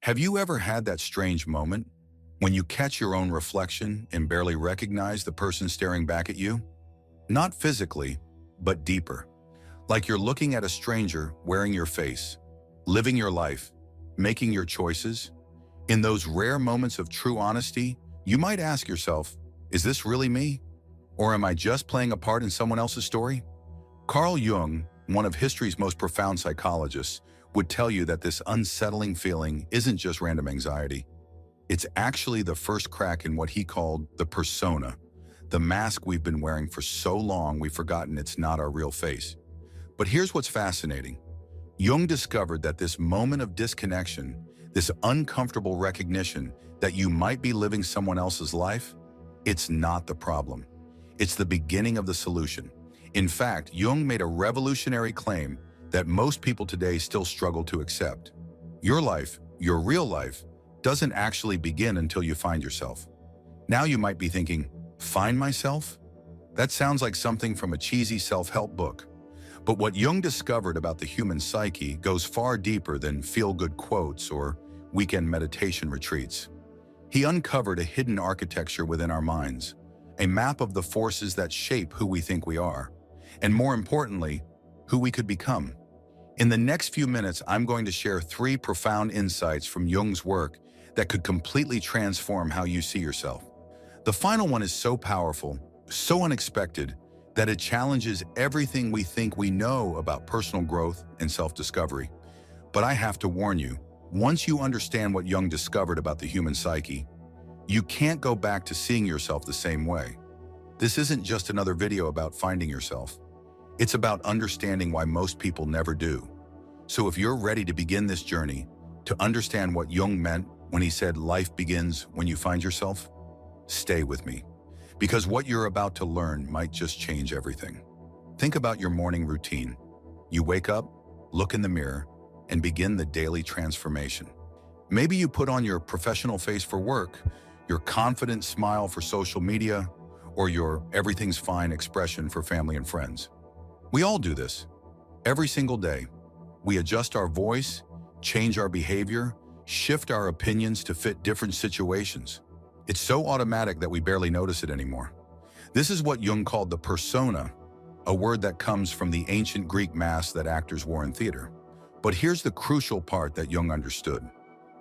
Have you ever had that strange moment when you catch your own reflection and barely recognize the person staring back at you? Not physically, but deeper. Like you're looking at a stranger wearing your face, living your life, making your choices. In those rare moments of true honesty, you might ask yourself, is this really me? Or am I just playing a part in someone else's story? Carl Jung, one of history's most profound psychologists, would tell you that this unsettling feeling isn't just random anxiety. It's actually the first crack in what he called the persona, the mask we've been wearing for so long we've forgotten it's not our real face. But here's what's fascinating. Jung discovered that this moment of disconnection, this uncomfortable recognition that you might be living someone else's life, it's not the problem. It's the beginning of the solution. In fact, Jung made a revolutionary claim that most people today still struggle to accept. Your life, your real life, doesn't actually begin until you find yourself. Now you might be thinking, find myself? That sounds like something from a cheesy self-help book. But what Jung discovered about the human psyche goes far deeper than feel-good quotes or weekend meditation retreats. He uncovered a hidden architecture within our minds, a map of the forces that shape who we think we are, and more importantly, who we could become. In the next few minutes, I'm going to share 3 profound insights from Jung's work that could completely transform how you see yourself. The final one is so powerful, so unexpected, that it challenges everything we think we know about personal growth and self-discovery. But I have to warn you, once you understand what Jung discovered about the human psyche, you can't go back to seeing yourself the same way. This isn't just another video about finding yourself. It's about understanding why most people never do. So if you're ready to begin this journey, to understand what Jung meant when he said life begins when you find yourself, stay with me. Because what you're about to learn might just change everything. Think about your morning routine. You wake up, look in the mirror, and begin the daily transformation. Maybe you put on your professional face for work, your confident smile for social media, or your everything's fine expression for family and friends. We all do this. Every single day, we adjust our voice, change our behavior, shift our opinions to fit different situations. It's so automatic that we barely notice it anymore. This is what Jung called the persona, a word that comes from the ancient Greek mask that actors wore in theater. But here's the crucial part that Jung understood.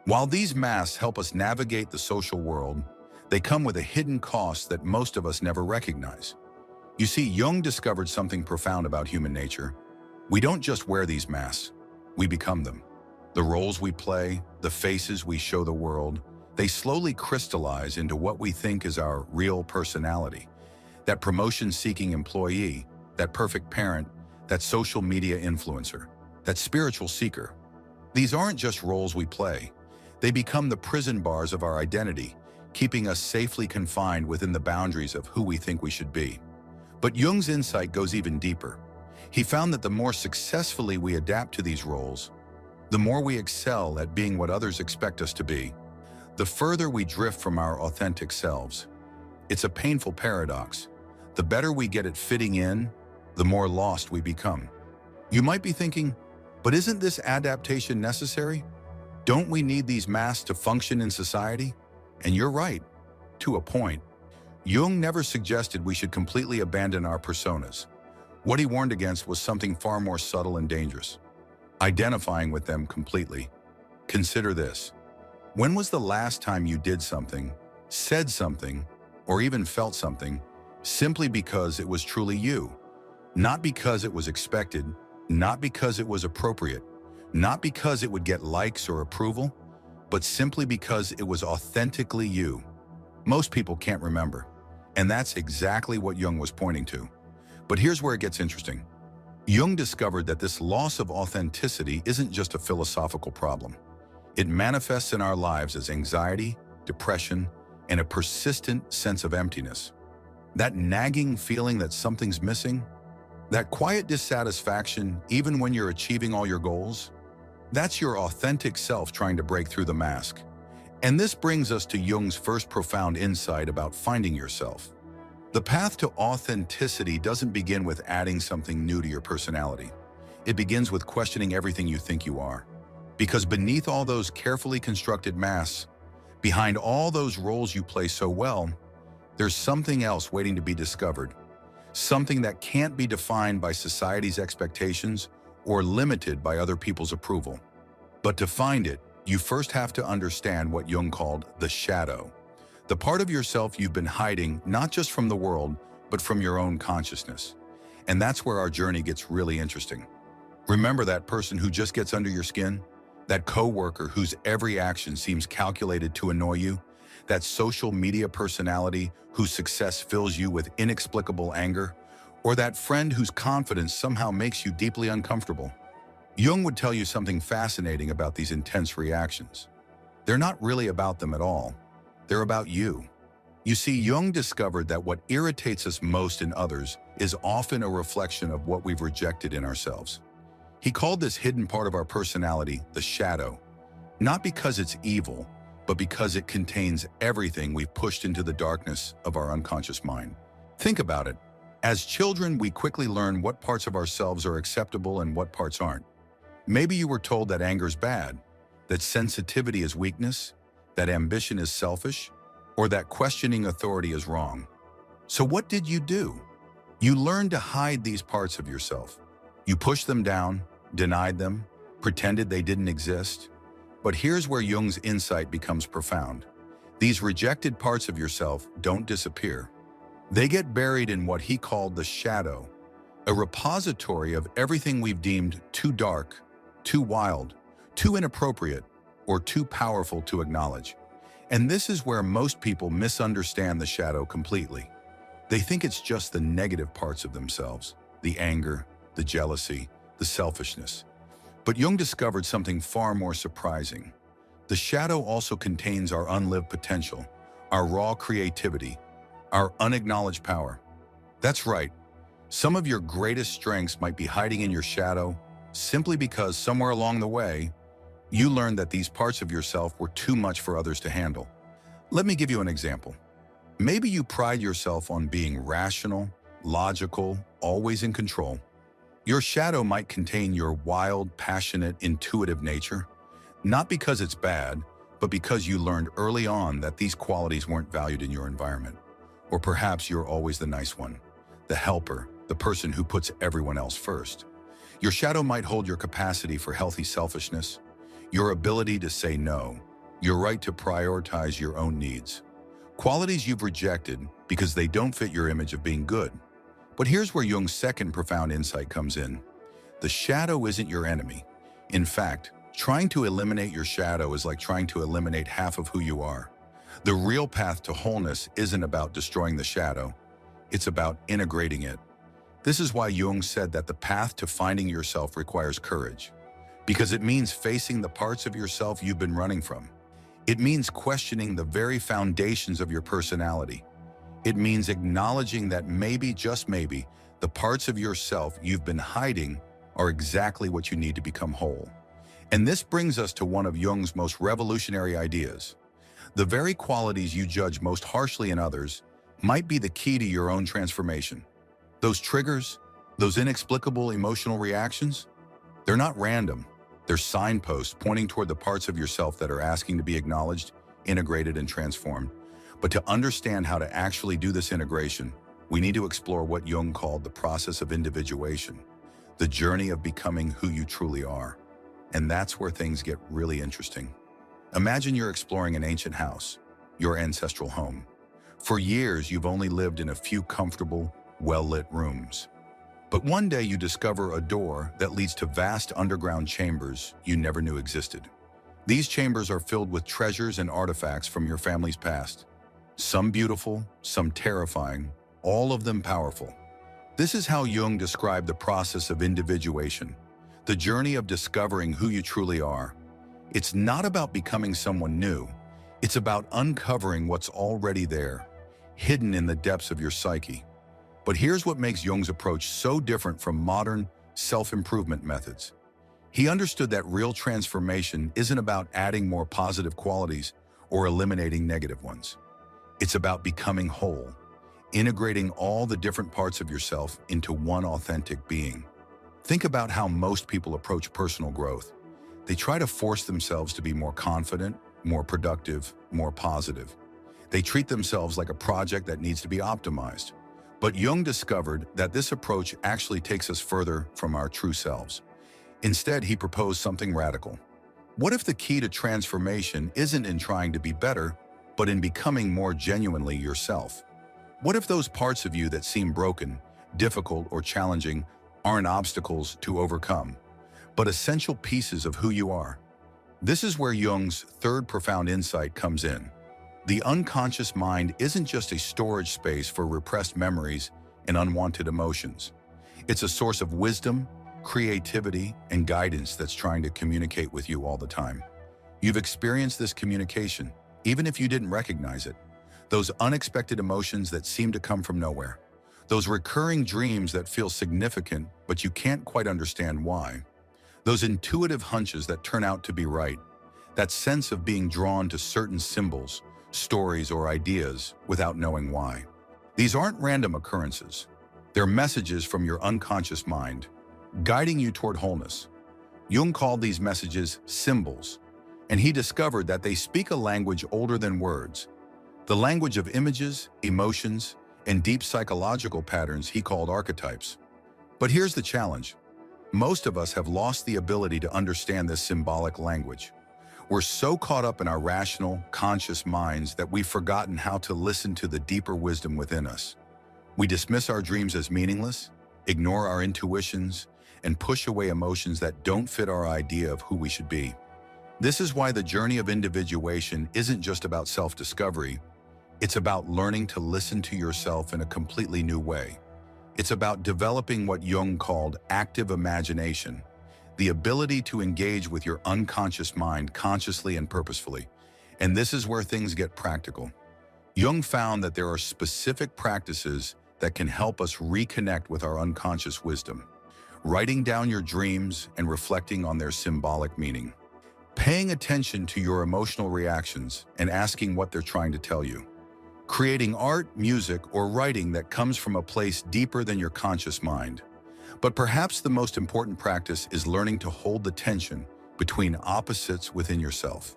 While these masks help us navigate the social world, they come with a hidden cost that most of us never recognize. You see, Jung discovered something profound about human nature. We don't just wear these masks, we become them. The roles we play, the faces we show the world, they slowly crystallize into what we think is our real personality. That promotion-seeking employee, that perfect parent, that social media influencer, that spiritual seeker. These aren't just roles we play. They become the prison bars of our identity, keeping us safely confined within the boundaries of who we think we should be. But Jung's insight goes even deeper. He found that the more successfully we adapt to these roles, the more we excel at being what others expect us to be, the further we drift from our authentic selves. It's a painful paradox. The better we get at fitting in, the more lost we become. You might be thinking, but isn't this adaptation necessary? Don't we need these masks to function in society? And you're right, to a point. Jung never suggested we should completely abandon our personas. What he warned against was something far more subtle and dangerous: identifying with them completely. Consider this. When was the last time you did something, said something, or even felt something simply because it was truly you? Not because it was expected, not because it was appropriate, not because it would get likes or approval, but simply because it was authentically you. Most people can't remember, and that's exactly what Jung was pointing to. But here's where it gets interesting. Jung discovered that this loss of authenticity isn't just a philosophical problem. It manifests in our lives as anxiety, depression, and a persistent sense of emptiness. That nagging feeling that something's missing, that quiet dissatisfaction even when you're achieving all your goals, that's your authentic self trying to break through the mask. And this brings us to Jung's first profound insight about finding yourself. The path to authenticity doesn't begin with adding something new to your personality. It begins with questioning everything you think you are. Because beneath all those carefully constructed masks, behind all those roles you play so well, there's something else waiting to be discovered. Something that can't be defined by society's expectations or limited by other people's approval. But to find it, you first have to understand what Jung called the shadow. The part of yourself you've been hiding not just from the world, but from your own consciousness. And that's where our journey gets really interesting. Remember that person who just gets under your skin? That coworker whose every action seems calculated to annoy you? That social media personality whose success fills you with inexplicable anger? Or that friend whose confidence somehow makes you deeply uncomfortable? Jung would tell you something fascinating about these intense reactions. They're not really about them at all. They're about you. You see, Jung discovered that what irritates us most in others is often a reflection of what we've rejected in ourselves. He called this hidden part of our personality the shadow, not because it's evil, but because it contains everything we've pushed into the darkness of our unconscious mind. Think about it. As children, we quickly learn what parts of ourselves are acceptable and what parts aren't. Maybe you were told that anger's bad, that sensitivity is weakness, that ambition is selfish, or that questioning authority is wrong. So what did you do? You learned to hide these parts of yourself. You pushed them down, denied them, pretended they didn't exist. But here's where Jung's insight becomes profound. These rejected parts of yourself don't disappear. They get buried in what he called the shadow, a repository of everything we've deemed too dark, too wild, too inappropriate, or too powerful to acknowledge. And this is where most people misunderstand the shadow completely. They think it's just the negative parts of themselves, the anger, the jealousy, the selfishness. But Jung discovered something far more surprising. The shadow also contains our unlived potential, our raw creativity, our unacknowledged power. That's right. Some of your greatest strengths might be hiding in your shadow simply because somewhere along the way, you learned that these parts of yourself were too much for others to handle. Let me give you an example. Maybe you pride yourself on being rational, logical, always in control. Your shadow might contain your wild, passionate, intuitive nature, not because it's bad, but because you learned early on that these qualities weren't valued in your environment. Or perhaps you're always the nice one, the helper, the person who puts everyone else first. Your shadow might hold your capacity for healthy selfishness, your ability to say no, your right to prioritize your own needs. Qualities you've rejected because they don't fit your image of being good. But here's where Jung's second profound insight comes in. The shadow isn't your enemy. In fact, trying to eliminate your shadow is like trying to eliminate half of who you are. The real path to wholeness isn't about destroying the shadow. It's about integrating it. This is why Jung said that the path to finding yourself requires courage, because it means facing the parts of yourself you've been running from. It means questioning the very foundations of your personality. It means acknowledging that maybe, just maybe, the parts of yourself you've been hiding are exactly what you need to become whole. And this brings us to one of Jung's most revolutionary ideas. The very qualities you judge most harshly in others might be the key to your own transformation. Those triggers, those inexplicable emotional reactions, they're not random. They're signposts pointing toward the parts of yourself that are asking to be acknowledged, integrated, and transformed. But to understand how to actually do this integration, we need to explore what Jung called the process of individuation, the journey of becoming who you truly are. And that's where things get really interesting. Imagine you're exploring an ancient house, your ancestral home. For years, you've only lived in a few comfortable, well-lit rooms. But one day you discover a door that leads to vast underground chambers you never knew existed. These chambers are filled with treasures and artifacts from your family's past. Some beautiful, some terrifying, all of them powerful. This is how Jung described the process of individuation, the journey of discovering who you truly are. It's not about becoming someone new. It's about uncovering what's already there, hidden in the depths of your psyche. But here's what makes Jung's approach so different from modern self-improvement methods. He understood that real transformation isn't about adding more positive qualities or eliminating negative ones. It's about becoming whole, integrating all the different parts of yourself into one authentic being. Think about how most people approach personal growth. They try to force themselves to be more confident, more productive, more positive. They treat themselves like a project that needs to be optimized. But Jung discovered that this approach actually takes us further from our true selves. Instead, he proposed something radical. What if the key to transformation isn't in trying to be better, but in becoming more genuinely yourself? What if those parts of you that seem broken, difficult, or challenging aren't obstacles to overcome, but essential pieces of who you are? This is where Jung's third profound insight comes in. The unconscious mind isn't just a storage space for repressed memories and unwanted emotions. It's a source of wisdom, creativity, and guidance that's trying to communicate with you all the time. You've experienced this communication, even if you didn't recognize it. Those unexpected emotions that seem to come from nowhere. Those recurring dreams that feel significant, but you can't quite understand why. Those intuitive hunches that turn out to be right. That sense of being drawn to certain symbols, stories, or ideas without knowing why. These aren't random occurrences. They're messages from your unconscious mind, guiding you toward wholeness. Jung called these messages symbols, and he discovered that they speak a language older than words, the language of images, emotions, and deep psychological patterns he called archetypes. But here's the challenge. Most of us have lost the ability to understand this symbolic language. We're so caught up in our rational, conscious minds that we've forgotten how to listen to the deeper wisdom within us. We dismiss our dreams as meaningless, ignore our intuitions, and push away emotions that don't fit our idea of who we should be. This is why the journey of individuation isn't just about self-discovery. It's about learning to listen to yourself in a completely new way. It's about developing what Jung called active imagination, the ability to engage with your unconscious mind consciously and purposefully. And this is where things get practical. Jung found that there are specific practices that can help us reconnect with our unconscious wisdom. Writing down your dreams and reflecting on their symbolic meaning. Paying attention to your emotional reactions and asking what they're trying to tell you. Creating art, music, or writing that comes from a place deeper than your conscious mind. But perhaps the most important practice is learning to hold the tension between opposites within yourself,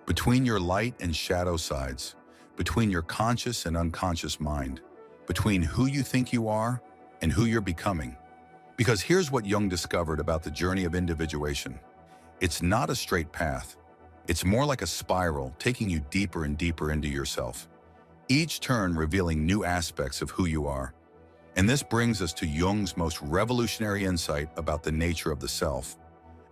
between your light and shadow sides, between your conscious and unconscious mind, between who you think you are and who you're becoming. Because here's what Jung discovered about the journey of individuation. It's not a straight path. It's more like a spiral, taking you deeper and deeper into yourself, each turn revealing new aspects of who you are. And this brings us to Jung's most revolutionary insight about the nature of the self,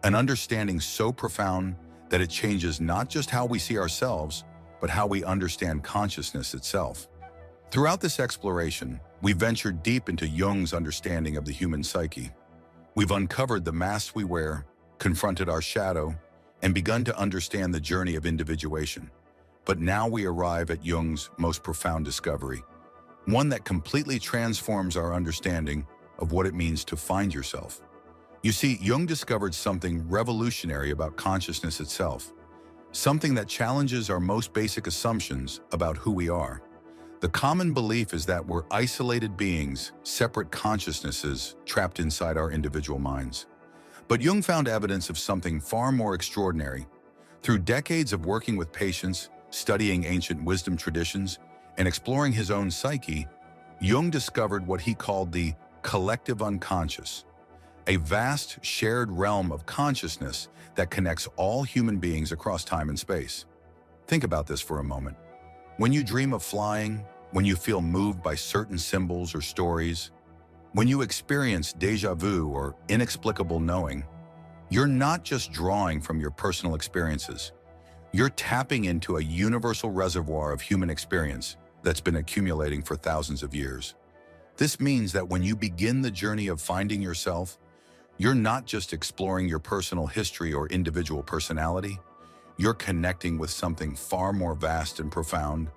an understanding so profound that it changes not just how we see ourselves, but how we understand consciousness itself. Throughout this exploration, we ventured deep into Jung's understanding of the human psyche. We've uncovered the masks we wear, confronted our shadow, and begun to understand the journey of individuation. But now we arrive at Jung's most profound discovery, one that completely transforms our understanding of what it means to find yourself. You see, Jung discovered something revolutionary about consciousness itself, something that challenges our most basic assumptions about who we are. The common belief is that we're isolated beings, separate consciousnesses trapped inside our individual minds. But Jung found evidence of something far more extraordinary. Through decades of working with patients, studying ancient wisdom traditions, and exploring his own psyche, Jung discovered what he called the collective unconscious, a vast shared realm of consciousness that connects all human beings across time and space. Think about this for a moment. When you dream of flying, when you feel moved by certain symbols or stories, when you experience déjà vu or inexplicable knowing, you're not just drawing from your personal experiences. You're tapping into a universal reservoir of human experience that's been accumulating for thousands of years. This means that when you begin the journey of finding yourself, you're not just exploring your personal history or individual personality. You're connecting with something far more vast and profound,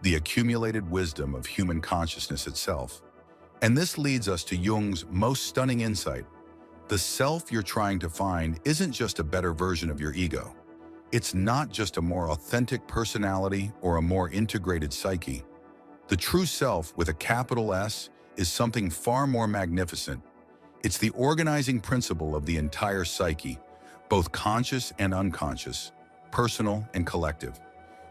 the accumulated wisdom of human consciousness itself. And this leads us to Jung's most stunning insight. The self you're trying to find isn't just a better version of your ego. It's not just a more authentic personality or a more integrated psyche. The true self, with a capital S, is something far more magnificent. It's the organizing principle of the entire psyche, both conscious and unconscious, personal and collective.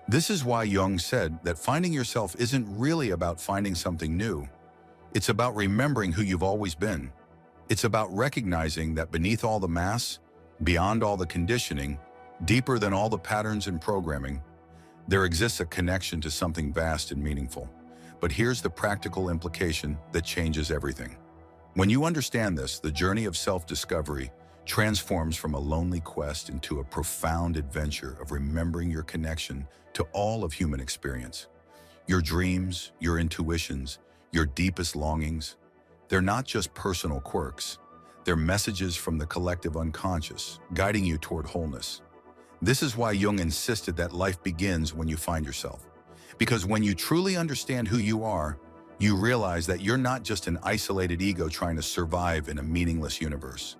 This is why Jung said that finding yourself isn't really about finding something new. It's about remembering who you've always been. It's about recognizing that beneath all the masks, beyond all the conditioning, deeper than all the patterns and programming, there exists a connection to something vast and meaningful. But here's the practical implication that changes everything. When you understand this, the journey of self-discovery transforms from a lonely quest into a profound adventure of remembering your connection to all of human experience. Your dreams, your intuitions, your deepest longings, they're not just personal quirks. They're messages from the collective unconscious, guiding you toward wholeness. This is why Jung insisted that life begins when you find yourself. Because when you truly understand who you are, you realize that you're not just an isolated ego trying to survive in a meaningless universe.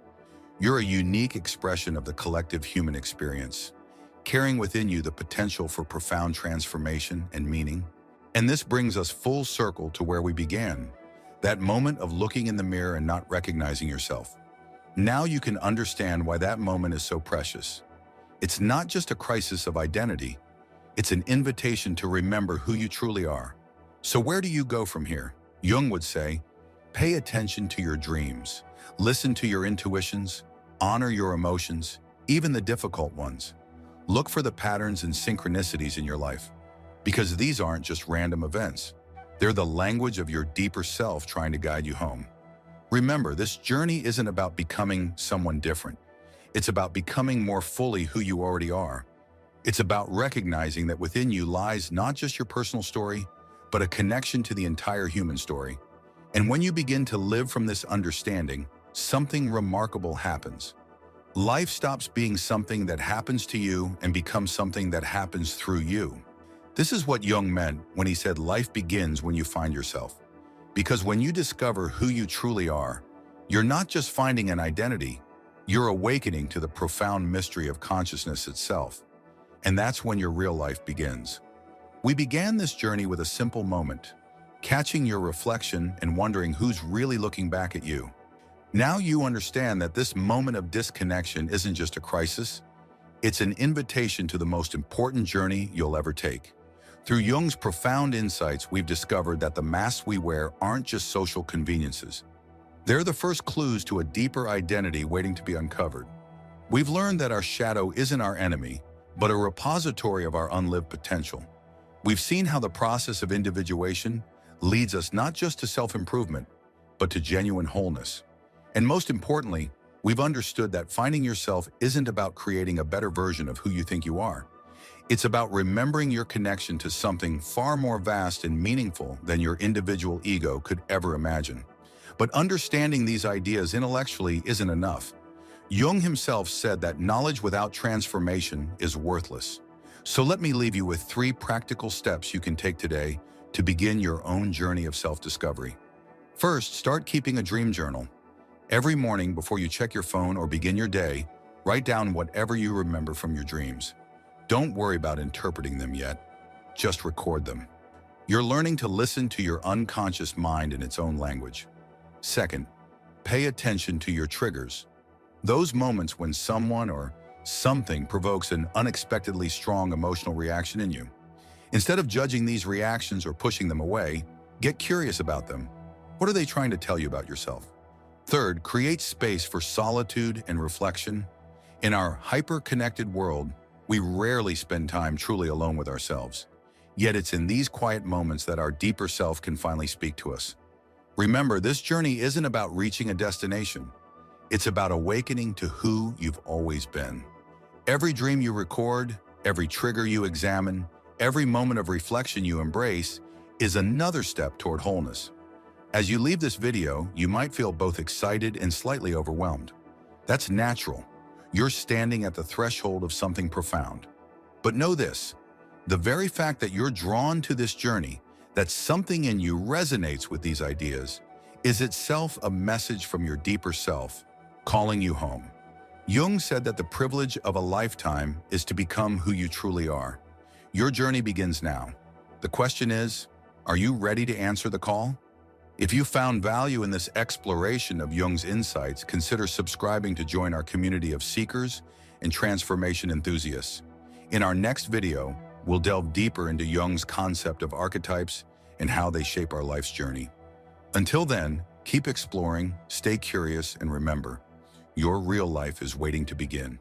You're a unique expression of the collective human experience, carrying within you the potential for profound transformation and meaning. And this brings us full circle to where we began, that moment of looking in the mirror and not recognizing yourself. Now you can understand why that moment is so precious. It's not just a crisis of identity, it's an invitation to remember who you truly are. So where do you go from here? Jung would say, pay attention to your dreams, listen to your intuitions, honor your emotions, even the difficult ones. Look for the patterns and synchronicities in your life, because these aren't just random events. They're the language of your deeper self trying to guide you home. Remember, this journey isn't about becoming someone different. It's about becoming more fully who you already are. It's about recognizing that within you lies not just your personal story, but a connection to the entire human story. And when you begin to live from this understanding, something remarkable happens. Life stops being something that happens to you and becomes something that happens through you. This is what Jung meant when he said life begins when you find yourself. Because when you discover who you truly are, you're not just finding an identity, you're awakening to the profound mystery of consciousness itself. And that's when your real life begins. We began this journey with a simple moment, catching your reflection and wondering who's really looking back at you. Now you understand that this moment of disconnection isn't just a crisis, it's an invitation to the most important journey you'll ever take. Through Jung's profound insights, we've discovered that the masks we wear aren't just social conveniences. They're the first clues to a deeper identity waiting to be uncovered. We've learned that our shadow isn't our enemy, but a repository of our unlived potential. We've seen how the process of individuation leads us not just to self-improvement, but to genuine wholeness. And most importantly, we've understood that finding yourself isn't about creating a better version of who you think you are. It's about remembering your connection to something far more vast and meaningful than your individual ego could ever imagine. But understanding these ideas intellectually isn't enough. Jung himself said that knowledge without transformation is worthless. So let me leave you with 3 practical steps you can take today to begin your own journey of self-discovery. First, start keeping a dream journal. Every morning before you check your phone or begin your day, write down whatever you remember from your dreams. Don't worry about interpreting them yet, just record them. You're learning to listen to your unconscious mind in its own language. Second, pay attention to your triggers. Those moments when someone or something provokes an unexpectedly strong emotional reaction in you. Instead of judging these reactions or pushing them away, get curious about them. What are they trying to tell you about yourself? Third, create space for solitude and reflection. In our hyper-connected world, we rarely spend time truly alone with ourselves. Yet it's in these quiet moments that our deeper self can finally speak to us. Remember, this journey isn't about reaching a destination. It's about awakening to who you've always been. Every dream you record, every trigger you examine, every moment of reflection you embrace is another step toward wholeness. As you leave this video, you might feel both excited and slightly overwhelmed. That's natural. You're standing at the threshold of something profound. But know this, the very fact that you're drawn to this journey, that something in you resonates with these ideas, is itself a message from your deeper self, calling you home. Jung said that the privilege of a lifetime is to become who you truly are. Your journey begins now. The question is, are you ready to answer the call? If you found value in this exploration of Jung's insights, consider subscribing to join our community of seekers and transformation enthusiasts. In our next video, we'll delve deeper into Jung's concept of archetypes and how they shape our life's journey. Until then, keep exploring, stay curious, and remember, your real life is waiting to begin.